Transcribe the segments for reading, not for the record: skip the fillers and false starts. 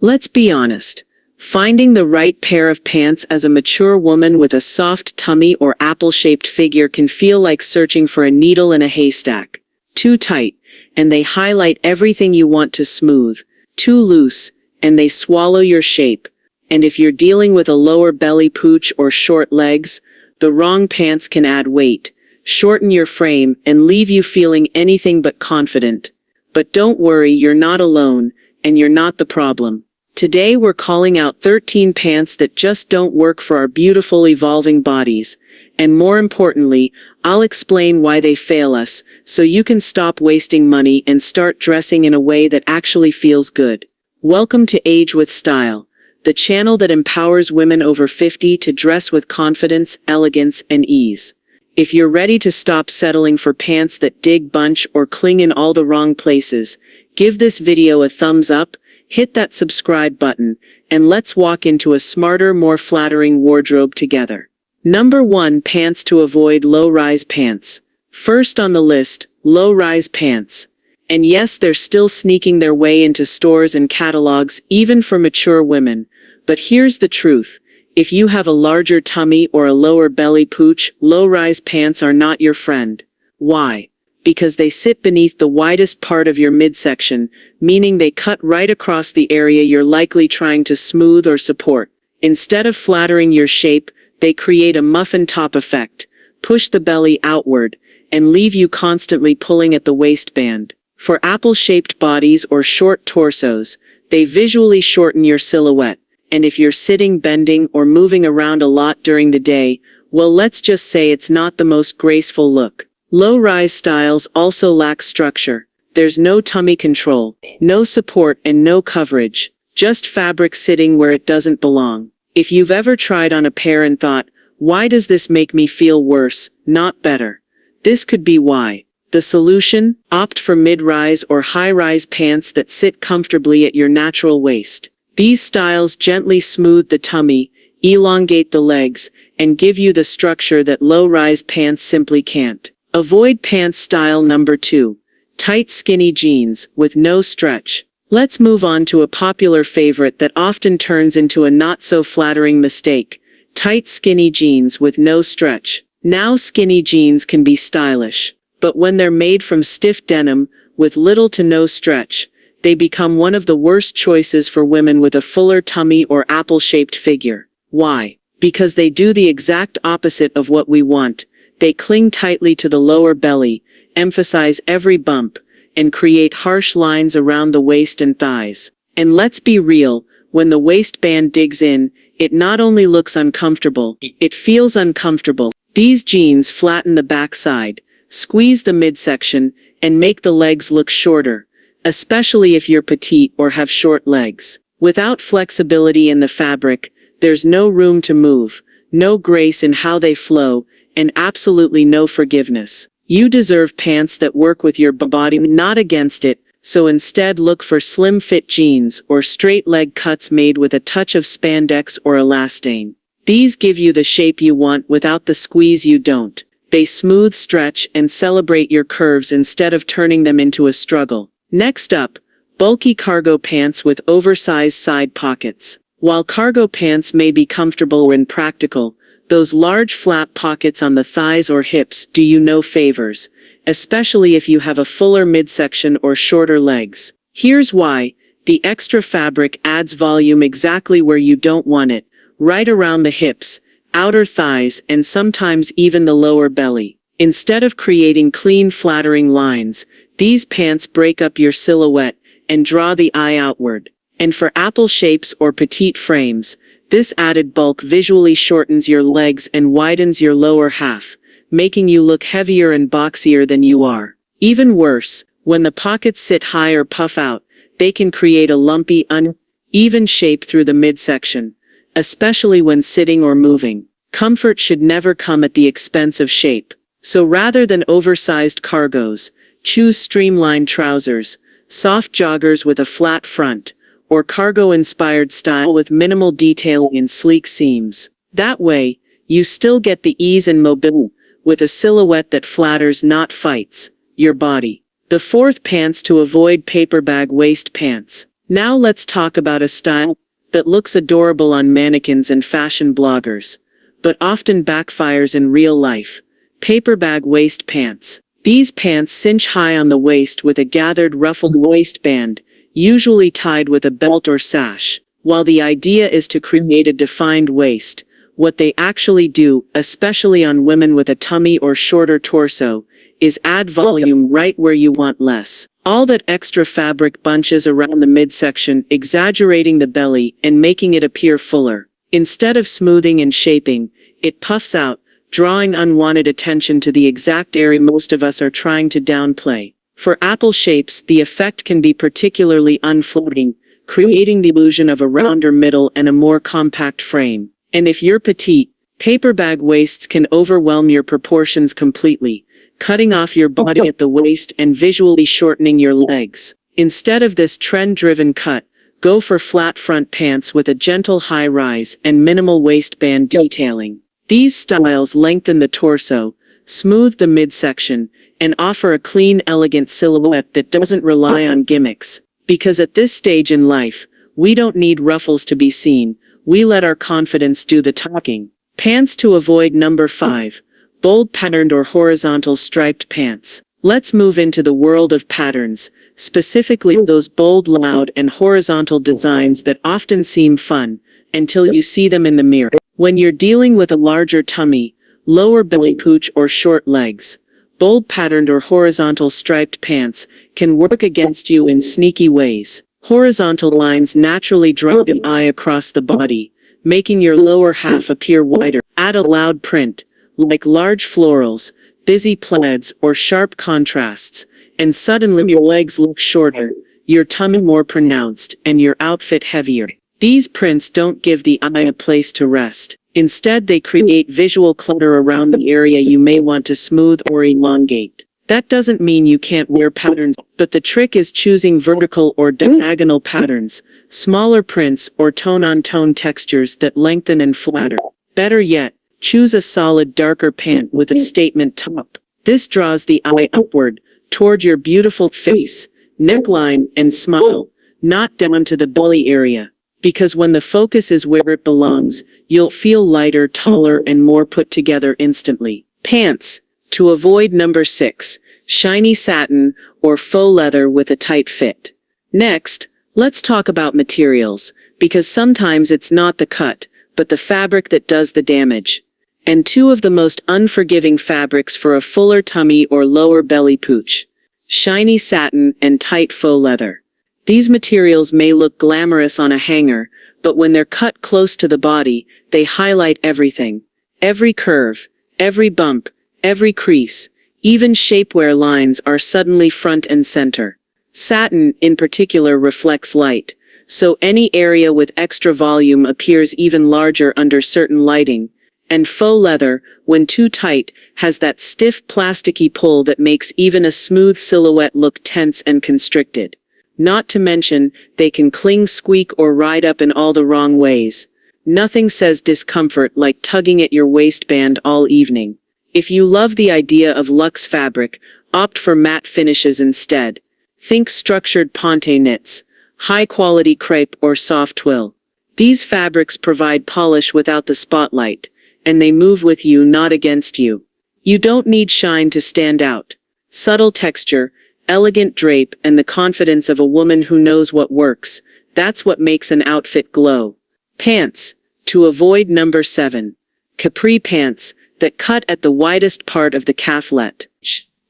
Let's be honest. Finding the right pair of pants as a mature woman with a soft tummy or apple-shaped figure can feel like searching for a needle in a haystack. Too tight, and they highlight everything you want to smooth. Too loose, and they swallow your shape. And if you're dealing with a lower belly pooch or short legs, the wrong pants can add weight, shorten your frame, and leave you feeling anything but confident. But don't worry, you're not alone, and you're not the problem. Today we're calling out 13 pants that just don't work for our beautiful evolving bodies. And more importantly, I'll explain why they fail us, so you can stop wasting money and start dressing in a way that actually feels good. Welcome to Age with Style, the channel that empowers women over 50 to dress with confidence, elegance, and ease. If you're ready to stop settling for pants that dig, bunch, or cling in all the wrong places, give this video a thumbs up, hit that subscribe button, and let's walk into a smarter, more flattering wardrobe together. Number 1. Pants to avoid. Low-rise pants. First on the list, low-rise pants. And yes, they're still sneaking their way into stores and catalogs, even for mature women. But here's the truth. If you have a larger tummy or a lower belly pooch, low-rise pants are not your friend. Why? Because they sit beneath the widest part of your midsection, meaning they cut right across the area you're likely trying to smooth or support. Instead of flattering your shape, they create a muffin top effect, push the belly outward, and leave you constantly pulling at the waistband. For apple-shaped bodies or short torsos, they visually shorten your silhouette. And if you're sitting, bending, or moving around a lot during the day, well, let's just say it's not the most graceful look. Low-rise styles also lack structure. There's no tummy control, no support, and no coverage. Just fabric sitting where it doesn't belong. If you've ever tried on a pair and thought, why does this make me feel worse, not better? This could be why. The solution? Opt for mid-rise or high-rise pants that sit comfortably at your natural waist. These styles gently smooth the tummy, elongate the legs, and give you the structure that low-rise pants simply can't. Avoid pants style. Number 2. Tight skinny jeans, with no stretch. Let's move on to a popular favorite that often turns into a not-so-flattering mistake. Tight skinny jeans with no stretch. Now skinny jeans can be stylish, but when they're made from stiff denim, with little to no stretch, they become one of the worst choices for women with a fuller tummy or apple-shaped figure. Why? Because they do the exact opposite of what we want. They cling tightly to the lower belly, emphasize every bump, and create harsh lines around the waist and thighs. And let's be real, when the waistband digs in, it not only looks uncomfortable, it feels uncomfortable. These jeans flatten the backside, squeeze the midsection, and make the legs look shorter, especially if you're petite or have short legs. Without flexibility in the fabric, there's no room to move, no grace in how they flow, and absolutely no forgiveness. You deserve pants that work with your body, not against it, so instead look for slim-fit jeans or straight leg cuts made with a touch of spandex or elastane. These give you the shape you want without the squeeze you don't. They smooth, stretch, and celebrate your curves instead of turning them into a struggle. Next up, bulky cargo pants with oversized side pockets. While cargo pants may be comfortable and practical, those large flat pockets on the thighs or hips do you no favors, especially if you have a fuller midsection or shorter legs. Here's why. The extra fabric adds volume exactly where you don't want it, right around the hips, outer thighs, and sometimes even the lower belly. Instead of creating clean, flattering lines, these pants break up your silhouette and draw the eye outward. And for apple shapes or petite frames, this added bulk visually shortens your legs and widens your lower half, making you look heavier and boxier than you are. Even worse, when the pockets sit high or puff out, they can create a lumpy, uneven shape through the midsection, especially when sitting or moving. Comfort should never come at the expense of shape. So rather than oversized cargos, choose streamlined trousers, soft joggers with a flat front, or cargo-inspired style with minimal detailing and sleek seams. That way, you still get the ease and mobility, with a silhouette that flatters, not fights, your body. The 4th, pants to avoid. Paper bag waist pants. Now let's talk about a style that looks adorable on mannequins and fashion bloggers, but often backfires in real life. Paper bag waist pants. These pants cinch high on the waist with a gathered ruffled waistband, usually tied with a belt or sash. While the idea is to create a defined waist, what they actually do, especially on women with a tummy or shorter torso, is add volume right where you want less. All that extra fabric bunches around the midsection, exaggerating the belly and making it appear fuller. Instead of smoothing and shaping, it puffs out, drawing unwanted attention to the exact area most of us are trying to downplay. For apple shapes, the effect can be particularly unflattering, creating the illusion of a rounder middle and a more compact frame. And if you're petite, paper bag waists can overwhelm your proportions completely, cutting off your body at the waist and visually shortening your legs. Instead of this trend-driven cut, go for flat front pants with a gentle high rise and minimal waistband detailing. These styles lengthen the torso, smooth the midsection, and offer a clean, elegant silhouette that doesn't rely on gimmicks. Because at this stage in life, we don't need ruffles to be seen, we let our confidence do the talking. Pants to avoid. Number 5. Bold patterned or horizontal striped pants. Let's move into the world of patterns, specifically those bold, loud, and horizontal designs that often seem fun, until you see them in the mirror. When you're dealing with a larger tummy, lower belly, pooch, or short legs, bold patterned or horizontal striped pants can work against you in sneaky ways. Horizontal lines naturally draw the eye across the body, making your lower half appear wider. Add a loud print, like large florals, busy plaids, or sharp contrasts, and suddenly your legs look shorter, your tummy more pronounced, and your outfit heavier. These prints don't give the eye a place to rest. Instead, they create visual clutter around the area you may want to smooth or elongate. That doesn't mean you can't wear patterns, but the trick is choosing vertical or diagonal patterns, smaller prints, or tone-on-tone textures that lengthen and flatter. Better yet, choose a solid darker pant with a statement top. This draws the eye upward, toward your beautiful face, neckline, and smile, not down to the belly area. Because when the focus is where it belongs, you'll feel lighter, taller, and more put together instantly. Pants to avoid. Number 6. Shiny satin or faux leather with a tight fit. Next, let's talk about materials, because sometimes it's not the cut, but the fabric that does the damage. And 2 of the most unforgiving fabrics for a fuller tummy or lower belly pooch: shiny satin and tight faux leather. These materials may look glamorous on a hanger, but when they're cut close to the body, they highlight everything. Every curve, every bump, every crease, even shapewear lines are suddenly front and center. Satin, in particular, reflects light, so any area with extra volume appears even larger under certain lighting. And faux leather, when too tight, has that stiff plasticky pull that makes even a smooth silhouette look tense and constricted. Not to mention, they can cling, squeak, or ride up in all the wrong ways. Nothing says discomfort like tugging at your waistband all evening. If you love the idea of luxe fabric, opt for matte finishes instead. Think structured ponte knits, high-quality crepe, or soft twill. These fabrics provide polish without the spotlight, and they move with you, not against you. You don't need shine to stand out. Subtle texture, elegant drape, and the confidence of a woman who knows what works, that's what makes an outfit glow. Pants to avoid. Number 7. Capri pants that cut at the widest part of the calflet.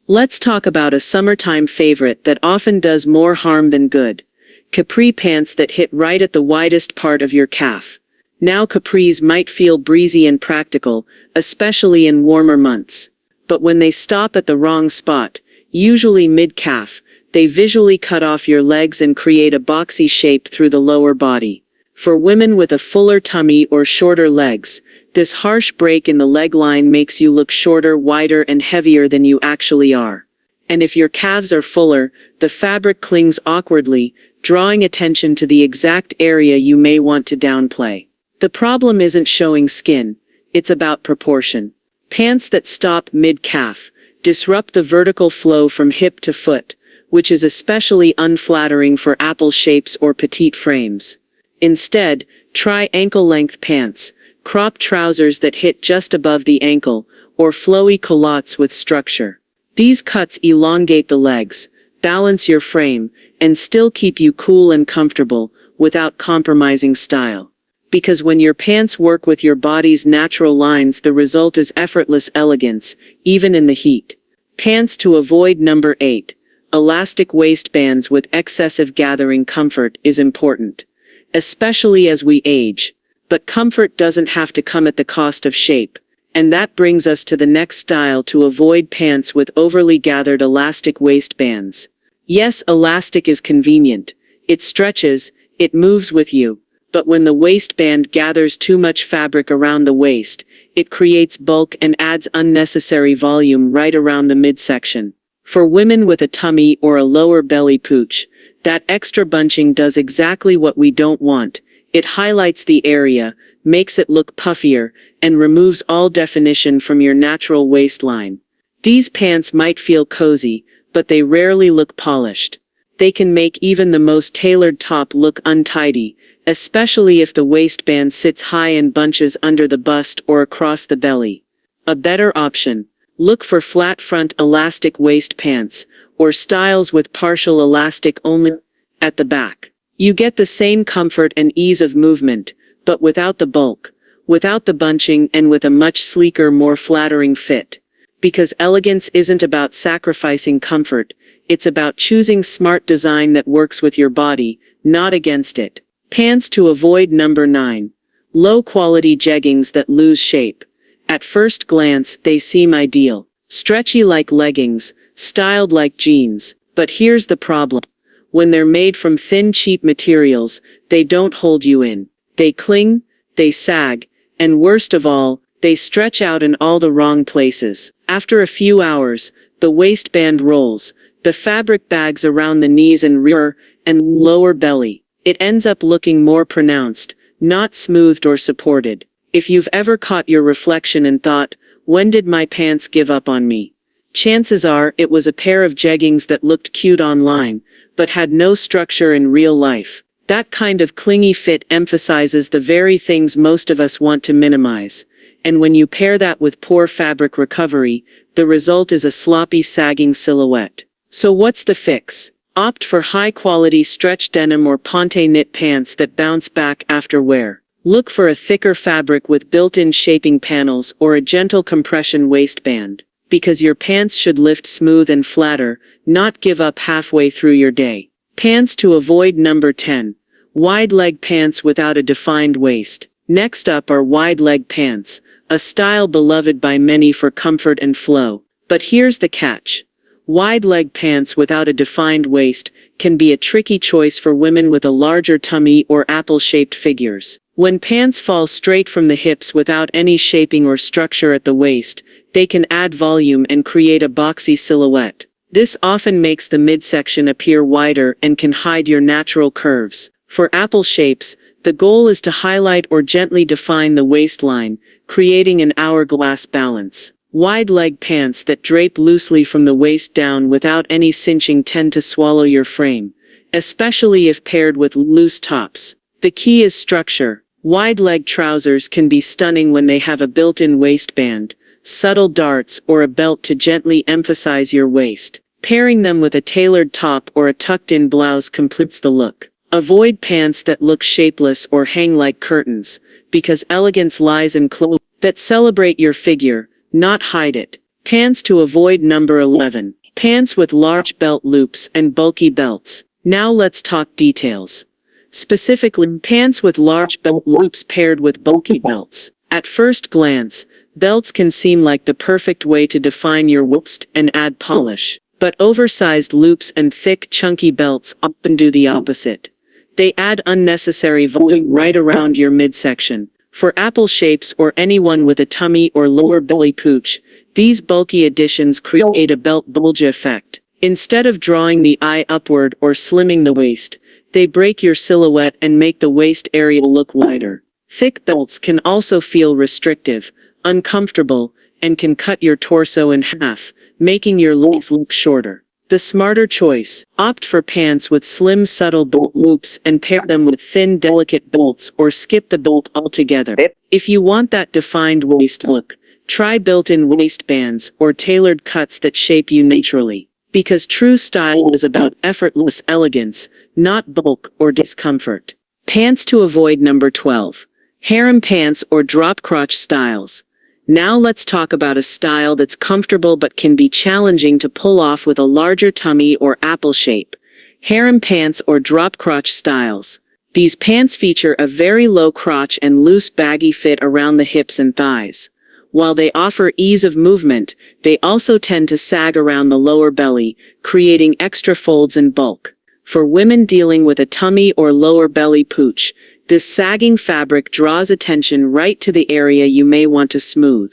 Let's talk about a summertime favorite that often does more harm than good. Capri pants that hit right at the widest part of your calf. Now, capris might feel breezy and practical, especially in warmer months. But when they stop at the wrong spot, usually mid-calf, they visually cut off your legs and create a boxy shape through the lower body. For women with a fuller tummy or shorter legs, this harsh break in the leg line makes you look shorter, wider, and heavier than you actually are. And if your calves are fuller, the fabric clings awkwardly, drawing attention to the exact area you may want to downplay. The problem isn't showing skin, it's about proportion. Pants that stop mid-calf disrupt the vertical flow from hip to foot, which is especially unflattering for apple shapes or petite frames. Instead, try ankle-length pants, crop trousers that hit just above the ankle, or flowy culottes with structure. These cuts elongate the legs, balance your frame, and still keep you cool and comfortable, without compromising style. Because when your pants work with your body's natural lines, the result is effortless elegance, even in the heat. Pants to avoid. Number 8. Elastic waistbands with excessive gathering comfort is important, especially as we age. But comfort doesn't have to come at the cost of shape. And that brings us to the next style to avoid: pants with overly gathered elastic waistbands. Yes, elastic is convenient. It stretches, it moves with you. But when the waistband gathers too much fabric around the waist, it creates bulk and adds unnecessary volume right around the midsection. For women with a tummy or a lower belly pooch, that extra bunching does exactly what we don't want. It highlights the area, makes it look puffier, and removes all definition from your natural waistline. These pants might feel cozy, but they rarely look polished. They can make even the most tailored top look untidy, especially if the waistband sits high and bunches under the bust or across the belly. A better option: look for flat front elastic waist pants, or styles with partial elastic only at the back. You get the same comfort and ease of movement, but without the bulk, without the bunching, and with a much sleeker, more flattering fit. Because elegance isn't about sacrificing comfort, it's about choosing smart design that works with your body, not against it. Pants to avoid. Number 9. Low-quality jeggings that lose shape. At first glance, they seem ideal. Stretchy like leggings, styled like jeans. But here's the problem. When they're made from thin, cheap materials, they don't hold you in. They cling, they sag, and worst of all, they stretch out in all the wrong places. After a few hours, the waistband rolls, the fabric bags around the knees and rear and lower belly. It ends up looking more pronounced, not smoothed or supported. If you've ever caught your reflection and thought, "When did my pants give up on me?" chances are it was a pair of jeggings that looked cute online, but had no structure in real life. That kind of clingy fit emphasizes the very things most of us want to minimize. And when you pair that with poor fabric recovery, the result is a sloppy, sagging silhouette. So what's the fix? Opt for high-quality stretch denim or ponte knit pants that bounce back after wear. Look for a thicker fabric with built-in shaping panels or a gentle compression waistband. Because your pants should lift smooth and flatter, not give up halfway through your day. Pants to avoid. Number 10. Wide leg pants without a defined waist. Next up are wide leg pants, a style beloved by many for comfort and flow. But here's the catch. Wide leg pants without a defined waist can be a tricky choice for women with a larger tummy or apple-shaped figures. When pants fall straight from the hips without any shaping or structure at the waist, they can add volume and create a boxy silhouette. This often makes the midsection appear wider and can hide your natural curves. For apple shapes, the goal is to highlight or gently define the waistline, creating an hourglass balance. Wide leg pants that drape loosely from the waist down without any cinching tend to swallow your frame, especially if paired with loose tops. The key is structure. Wide leg trousers can be stunning when they have a built-in waistband, subtle darts, or a belt to gently emphasize your waist. Pairing them with a tailored top or a tucked-in blouse completes the look. Avoid pants that look shapeless or hang like curtains, because elegance lies in clothes that celebrate your figure, not hide it. Pants to avoid. Number 11. Pants with large belt loops and bulky belts. Now let's talk details. Specifically, pants with large belt loops paired with bulky belts. At first glance, belts can seem like the perfect way to define your waist and add polish. But oversized loops and thick, chunky belts often do the opposite. They add unnecessary volume right around your midsection. For apple shapes or anyone with a tummy or lower belly pooch, these bulky additions create a belt bulge effect. Instead of drawing the eye upward or slimming the waist, they break your silhouette and make the waist area look wider. Thick belts can also feel restrictive, uncomfortable, and can cut your torso in half, making your legs look shorter. The smarter choice. Opt for pants with slim, subtle bolt loops and pair them with thin, delicate bolts or skip the bolt altogether. If you want that defined waist look, try built-in waistbands or tailored cuts that shape you naturally. Because true style is about effortless elegance, not bulk or discomfort. Pants to avoid. Number 12. Harem pants or drop crotch styles. Now let's talk about a style that's comfortable but can be challenging to pull off with a larger tummy or apple shape. Harem pants or drop crotch styles. These pants feature a very low crotch and loose baggy fit around the hips and thighs. While they offer ease of movement, they also tend to sag around the lower belly, creating extra folds and bulk. For women dealing with a tummy or lower belly pooch, this sagging fabric draws attention right to the area you may want to smooth.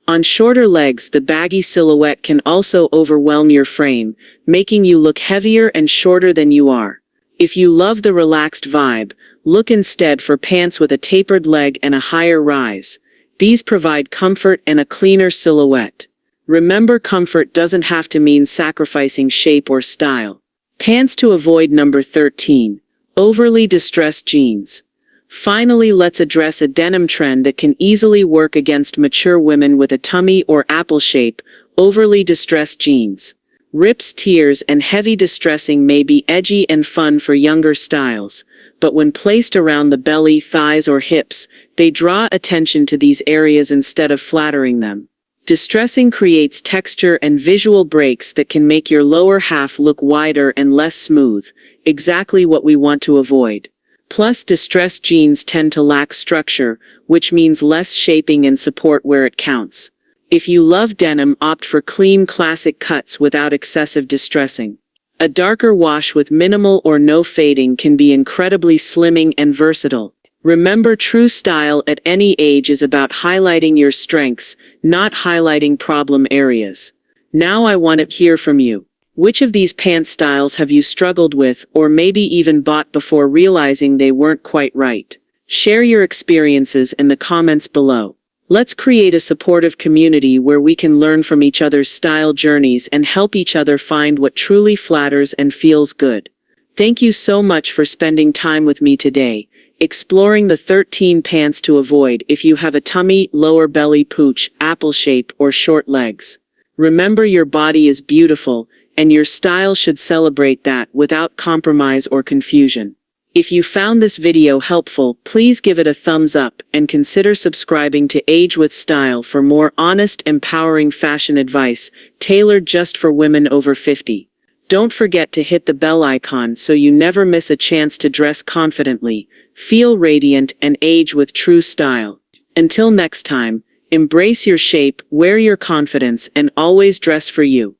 On shorter legs, the baggy silhouette can also overwhelm your frame, making you look heavier and shorter than you are. If you love the relaxed vibe, look instead for pants with a tapered leg and a higher rise. These provide comfort and a cleaner silhouette. Remember, comfort doesn't have to mean sacrificing shape or style. Pants to avoid. Number 13. Overly distressed jeans. Finally, let's address a denim trend that can easily work against mature women with a tummy or apple shape: overly distressed jeans. Rips, tears, and heavy distressing may be edgy and fun for younger styles, but when placed around the belly, thighs, or hips, they draw attention to these areas instead of flattering them. Distressing creates texture and visual breaks that can make your lower half look wider and less smooth, exactly what we want to avoid. Plus, distressed jeans tend to lack structure, which means less shaping and support where it counts. If you love denim, opt for clean, classic cuts without excessive distressing. A darker wash with minimal or no fading can be incredibly slimming and versatile. Remember, true style at any age is about highlighting your strengths, not highlighting problem areas. Now I want to hear from you. Which of these pant styles have you struggled with, or maybe even bought before realizing they weren't quite right? Share your experiences in the comments below. Let's create a supportive community where we can learn from each other's style journeys and help each other find what truly flatters and feels good. Thank you so much for spending time with me today, exploring the 13 pants to avoid if you have a tummy, lower belly pooch, apple shape, or short legs. Remember, your body is beautiful, and your style should celebrate that without compromise or confusion. If you found this video helpful, please give it a thumbs up and consider subscribing to Age with Style for more honest, empowering fashion advice tailored just for women over 50. Don't forget to hit the bell icon so you never miss a chance to dress confidently, feel radiant, and age with true style. Until next time, embrace your shape, wear your confidence, and always dress for you.